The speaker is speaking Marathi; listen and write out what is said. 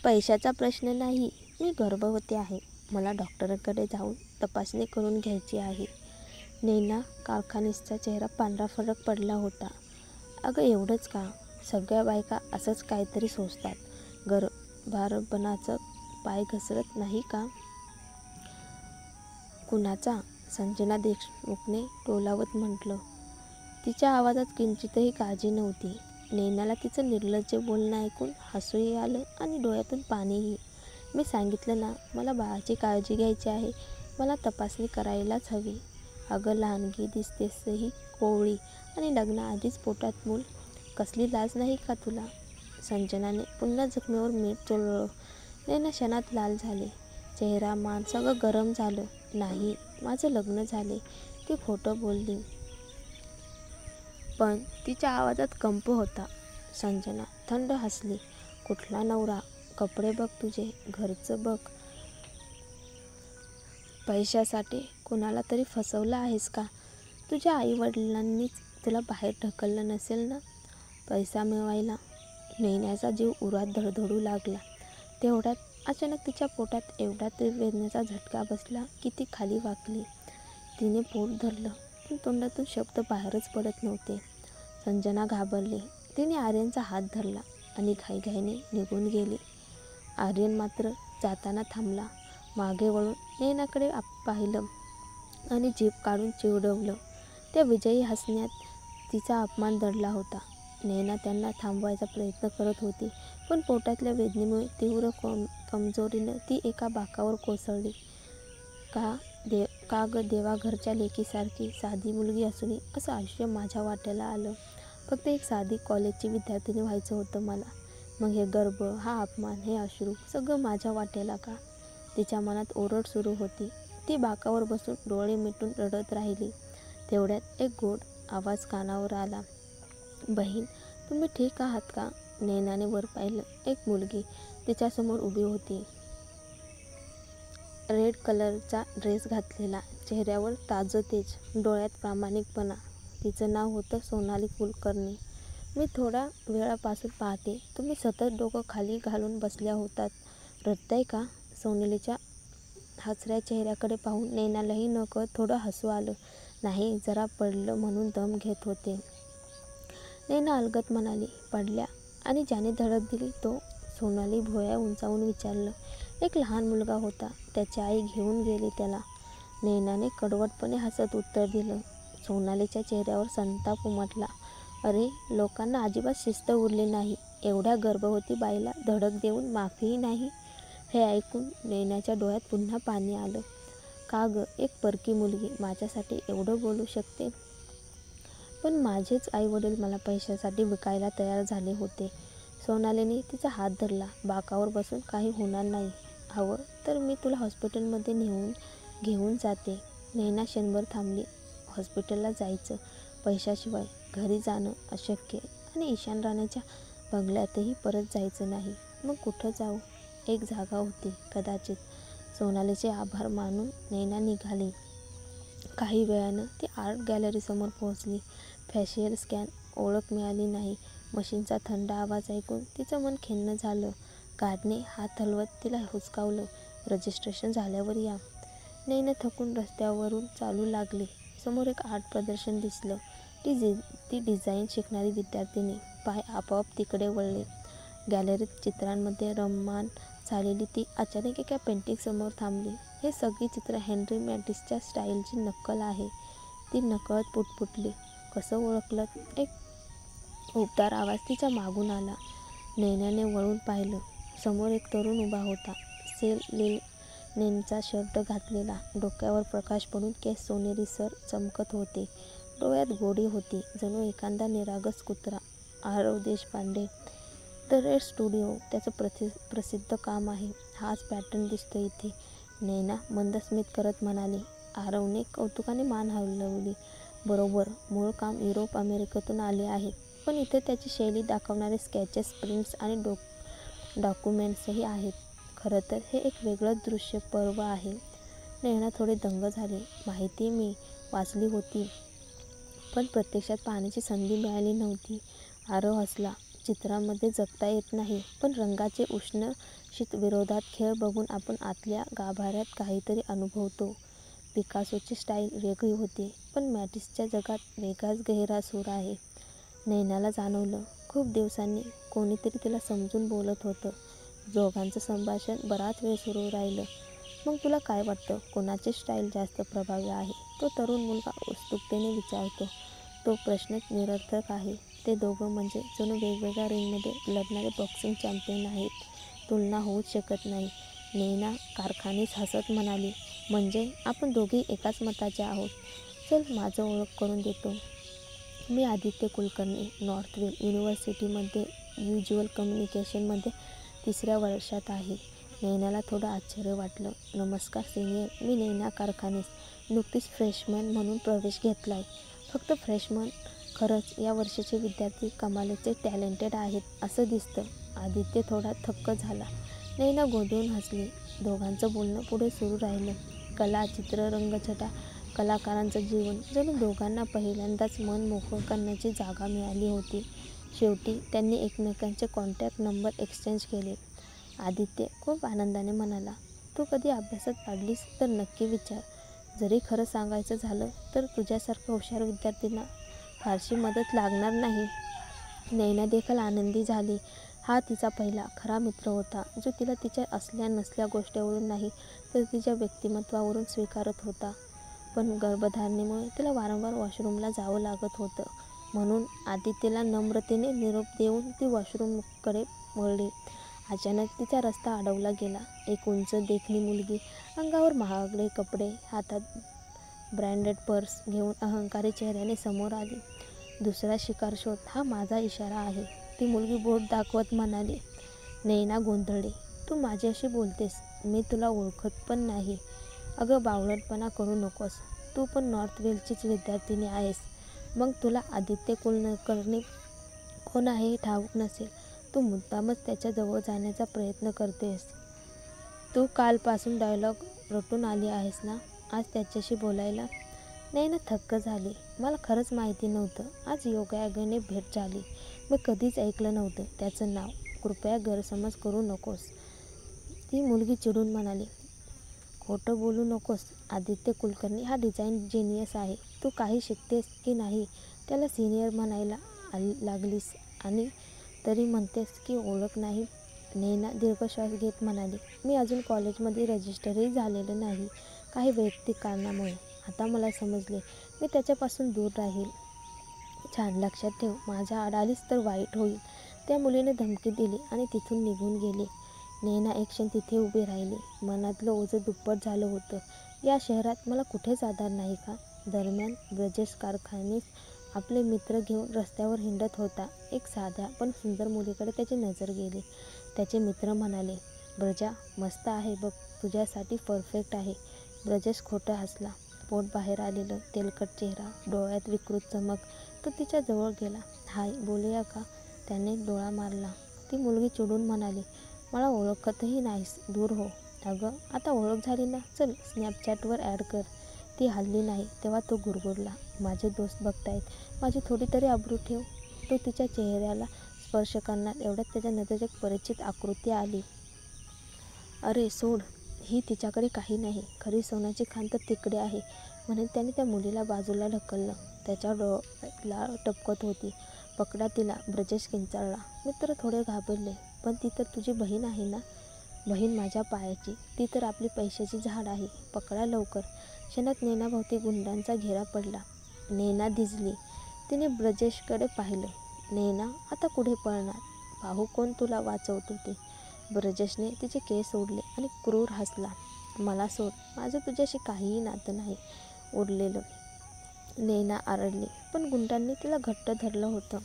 पैशाचा प्रश्न नाही, मी गर्भवती आहे. मला डॉक्टरांकडे जाऊन तपासणी करून घ्यायची आहे. नैना कारखानीसचा चेहरा पांढरा फरक पडला होता. अगं एवढंच का? सगळ्या बायका असंच काहीतरी सोचतात. गर्भारपणाचं पाय घसरत नाही का? कुणाचा? संजना देशमुखने टोलावत म्हटलं. तिच्या आवाजात किंचितही काळजी नव्हती. नैनाला तिचं निर्लज्ज बोलणं ऐकून हसूही आलं आणि डोळ्यातून पाणीही. मी सांगितलं ना, मला बाळाची काळजी घ्यायची आहे. मला तपासणी करायलाच हवी. अगं लहानगी दिसतेसही कोवळी आणि लग्नाआधीच पोटात मूल. कसली लाज नाही का तुला? संजनाने पुन्हा जखमेवर मीठ चोळलं. नैना क्षणात लाल झाले. चेहरा मान सगळं गरम झालं. नाही, माझं लग्न झाले. ती खोटं बोलली. पण तिच्या आवाजात कंप होता. संजना थंड हसली. कुठला नवरा? कपडे बघ तुझे, घरचं बघ. पैशासाठी कुणाला तरी फसवलं आहेस का? तुझ्या आईवडिलांनीच तुला बाहेर ढकललं नसेल ना? पैसा मिळवायला. नैनाचा जीव उरात धडधडू लागला. तेवढ्यात अचानक तिच्या पोटात एवढा तीव्र वेदनेचा झटका बसला की ती खाली वाकली. तिने पोट धरलं, पण तोंडातून शब्द बाहेरच पडत नव्हते. संजना घाबरली. तिने आर्यनचा हात धरला आणि घाईघाईने निघून गेली. आर्यन मात्र जाताना थांबला. मागे वळून नैनाकडे पाहिलं आणि जीभ काढून चिवडवलं. त्या विजयी हसण्यात तिचा अपमान दडला होता. नैना त्यांना थांबवायचा प्रयत्न करत होती, पण पोटातल्या वेदनेमुळे तीव्र कमजोरीनं ती एका बाकावर कोसळली. का ग देवा, घरच्या लेकीसारखी साधी मुलगी असूनही असं आयुष्य माझ्या वाट्याला आलं. फक्त एक साधी कॉलेजची विद्यार्थिनी व्हायचं होतं मला. मग हे गर्भ, हा अपमान, हे अश्रू सगळं माझ्या वाट्याला का? तिच्या मनात ओरड सुरू होती. ती बाकावर बसून डोळे मिटून रडत राहिली. तेवढ्यात एक गोड आवाज कानावर आला. बहीण, तुम्ही ठीक आहात का? नैनाने वर पाहिलं. एक मुलगी तिच्यासमोर उभी होती. रेड कलरचा ड्रेस घातलेला, चेहऱ्यावर ताजं तेज, डोळ्यात प्रामाणिकपणा. तिचं नाव होतं सोनाली कुलकर्णी. मी थोड्या वेळापासून पाहते, तुम्ही सतत डोकं खाली घालून बसल्या होतात. रडताय का? सोनालीच्या हसऱ्या चेहऱ्याकडे पाहून नैनालाही नकळत थोडं हसू आलं. नाही, जरा पडलं म्हणून दम घेत होते. नैना अलगद म्हणाली. पडल्या? आणि ज्याने धडक दिली तो? सोनाली भुवया उंचावून विचारलं. एक लहान मुलगा होता, त्याची आई घेऊन गेली त्याला. नैनाने कडवटपणे हसत उत्तर दिलं. सोनालीच्या चेहऱ्यावर संताप उमटला. अरे, लोकांना अजिबात शिस्त उरली नाही. एवढ्या गर्भवती बाईला धडक देऊन माफीही नाही. हे ऐकून नैनाच्या डोळ्यात पुन्हा पाणी आलं. का ग, एक परकी मुलगी माझ्यासाठी एवढं बोलू शकते? पण माझेच आईवडील मला पैशासाठी विकायला तयार झाले होते. सोनालीने तिचा हात धरला. बाकावर बसून काही होणार नाही. हवं तर मी तुला हॉस्पिटलमध्ये घेऊन जाते. नैना क्षणभर थांबली. हॉस्पिटलला जायचं, पैशाशिवाय घरी जाणं अशक्य आणि ईशान राणेच्या बंगल्यातही परत जायचं नाही. मग कुठं जाऊ? एक जागा होती कदाचित. सोनालीचे आभार मानून नैना निघाली. काही वेळानं ती आर्ट गॅलरीसमोर पोहोचली. फॅशियल स्कॅन, ओळख मिळाली नाही. मशीनचा थंड आवाज ऐकून तिचं मन खिन्न झालं. गार्डने हात हलवत तिला हुसकावलं. रजिस्ट्रेशन झाल्यावर या. नैना थकून रस्त्यावरून चालू लागली. समोर एक आर्ट प्रदर्शन दिसलं. ती डिझाईन शिकणारी विद्यार्थिनी. पाय आपोआप तिकडे वळले. गॅलरीत चित्रांमध्ये रममाण झालेली ती अचानक एका पेंटिंगसमोर थांबली. हे सगळी चित्र हेनरी मॅटिसच्या स्टाईलची नक्कल आहे. ती नकळत पुटपुटली. कसं ओळखलं? एक उबदार आवाज तिच्या मागून आला. नैनाने वळून पाहिलं. समोर एक तरुण उभा होता. सेल लिनेनचा शर्ट घातलेला. डोक्यावर प्रकाश पडून केस सोनेरीसर चमकत होते. डोळ्यात गोडी होती, जणू एखादा निरागस कुत्रा. Aarav Deshpande, the red studio त्याचं प्रसिद्ध काम आहे. हाच पॅटर्न दिसतो इथे. नैना मंद स्मित करत म्हणाली. आरवने कौतुकाने मान हलवली. बरोबर, मूळ काम युरोप अमेरिकेतून आले आहेत, पण इथे त्याची शैली दाखवणारे स्केचेस, प्रिंट्स आणि डॉक्युमेंट्सही आहेत. खरं तर हे एक वेगळंच दृश्य पर्व आहे. नैना थोडे दंग झाली. माहिती मी वाचली होती, पण प्रत्यक्षात पाहण्याची संधी मिळाली नव्हती. आरव हसला. चित्रामध्ये जगता येत नाही, पण रंगाचे उष्ण शीत विरोधात खेळ बघून आपण आतल्या गाभाऱ्यात काहीतरी अनुभवतो. पिकासोची स्टाईल वेगळी होती, पण मॅटिसच्या जगात वेगळाच गहिरा सूर आहे. नैनाला जाणवलं, खूप दिवसांनी कोणीतरी तिला समजून बोलत होतं. दोघांचं संभाषण बराच वेळ सुरू राहिलं. मग तुला काय वाटतं, कोणाची स्टाईल जास्त प्रभावी आहे? तो तरुण मुलगा उत्सुकतेने विचारतो. तो प्रश्नच निरर्थक आहे. ते दोघं म्हणजे जणू वेगवेगळ्या रिंगमध्ये लढणारे बॉक्सिंग चॅम्पियन आहेत. तुलना होऊच शकत नाही. नैना कारखानीच हसत म्हणाली, म्हणजे आपण दोघेही एकाच मताचे आहोत. चल, माझं ओळख करून देतो. मी आदित्य कुलकर्णी, नॉर्थवेल युनिव्हर्सिटीमध्ये व्हिज्युअल कम्युनिकेशनमध्ये 3ऱ्या वर्षात आहे. नैनाला थोडं आश्चर्य वाटलं. नमस्कार सिनियर, मी नैना कारखानीस. नुकतीच फ्रेशमन म्हणून प्रवेश घेतलाय. फक्त फ्रेशमन? खरंच या वर्षाचे विद्यार्थी कमालीचे टॅलेंटेड आहेत असं दिसतं. आदित्य थोडा थक्क झाला. नैना गोंधळून हसली. दोघांचं बोलणं पुढे सुरू राहिलं. कला, चित्र, रंगछटा, कलाकारांचं जीवन, जणू दोघांना पहिल्यांदाच मन मोकळं करण्याची जागा मिळाली होती. शेवटी त्यांनी एकमेकांचे कॉन्टॅक्ट नंबर एक्सचेंज केले. आदित्य खूप आनंदाने म्हणाला, तू कधी अभ्यासात पाडलीस तर नक्की विचार. जरी खरं सांगायचं झालं तर तुझ्यासारख्या हुशार विद्यार्थ्यांना फारशी मदत लागणार नाही. नैना देखील आनंदी झाली. हा तिचा पहिला खरा मित्र होता, जो तिला तिच्या असल्या नसल्या गोष्टीवरून नाही तर तिच्या व्यक्तिमत्वावरून स्वीकारत होता. पण गर्भधारणेमुळे तिला वारंवार वॉशरूमला जावं लागत होतं. म्हणून आदित्यला नम्रतेने निरोप देऊन ती वॉशरूमकडे वळली. अचानक तिचा रस्ता अडवला गेला. एक उंच देखणी मुलगी, अंगावर महागडे कपडे, हातात ब्रँडेड पर्स घेऊन अहंकारी चेहऱ्याने समोर आली. दुसरा शिकार शोध, हा माझा इशारा आहे, ती मुलगी बोट दाखवत म्हणाली. नैना गोंधळली. तू माझ्याशी बोलतेस? मी तुला ओळखत पण नाही. अगं, बावळटपणा करू नकोस. तू पण नॉर्थवेलचीच विद्यार्थिनी आहेस. मग तुला आदित्य कुलकर्णी कोण आहे हे ठाऊक नसेल. तू मुद्दामच त्याच्या जवळ जाण्याचा प्रयत्न करतेस. तू कालपासून डायलॉग रटून आली आहेस ना आज त्याच्याशी बोलायला? नैना थक्क झाली. मला खरंच माहिती नव्हतं. आज योगायोगाने भेट झाली. मी कधीच ऐकलं नव्हतं त्याचं नाव. कृपया गैरसमज करू नकोस, ती मुलगी चिडून म्हणाली. खोटं बोलू नकोस. आदित्य कुलकर्णी हा डिझाईन जिनियस आहे. तू काही शिकतेस की नाही त्याला सिनियर म्हणायला लागलीस आणि तरी म्हणतेस की ओळख नाही. नैना दीर्घश्वास घेत म्हणाली, मी अजून कॉलेजमध्ये रजिस्टरही झालेलं नाही, काही वैयक्तिक कारणामुळे. आता मला समजले. मी त्याच्यापासून दूर राहील. छान, लक्षात ठेव. माझ्या आड आलीस तर वाईट होईल. त्या मुलीने धमकी दिली आणि तिथून निघून गेली. नैना एक क्षण तिथे उभी राहिली. मनातलं ओझं दुप्पट झालं होतं. या शहरात मला कुठेच आधार नाही का? दरम्यान ब्रजेश कारखानीस आपले मित्र घेऊन रस्त्यावर हिंडत होता. एक साध्या पण सुंदर मुलीकडे त्याची नजर गेली. त्याचे मित्र म्हणाले, ब्रजा, मस्त आहे बघ, तुझ्यासाठी परफेक्ट आहे. ब्रजेश खोटं हसला. पोट बाहेर आलेलं, तेलकट चेहरा, डोळ्यात विकृत चमक. तो तिच्या जवळ गेला. हाय, बोलूया का? त्याने डोळा मारला. ती मुलगी चिडून म्हणाली, मला ओळखतही नाहीस, दूर हो. अगं, आता ओळख झाली ना, चल स्नॅपचॅटवर ॲड कर. ती हलली नाही. तेव्हा तो गुरगुरला, माझे दोस्त बघतायत, माझी थोडी तरी आबरू ठेव. तो तिच्या चेहऱ्याला स्पर्श करणार एवढ्यात त्याच्या नजरेत एक परिचित आकृती आली. अरे सोड, ही तिच्याकडे काही नाही. खरी सोन्याची खाण तर तिकडे आहे, म्हणून त्याने त्या मुलीला बाजूला ढकललं. त्याच्या डोळ्यात टपकत होती. पकडा तिला, ब्रजेश किंचाळला. मित्र थोडे घाबरले. पण ती तर तुझी बहीण आहे ना? बहीण माझ्या पायाची, ती तर आपली पैशाची झाड आहे. पकडा लवकर. क्षणात नैनाभोवती गुंडांचा घेरा पडला. नैना धिजली. तिने ब्रजेशकडे पाहिलं. नैना, आता कुठे पळणार? पाहू कोण तुला वाचवतो ते. ब्रजेशने तिचे केस ओढले आणि क्रूर हसला. मला सोड, माझं तुझ्याशी काहीही नातं नाही उरलेलं. नैना आरडली, पण गुंडांनी तिला घट्ट धरलं होतं.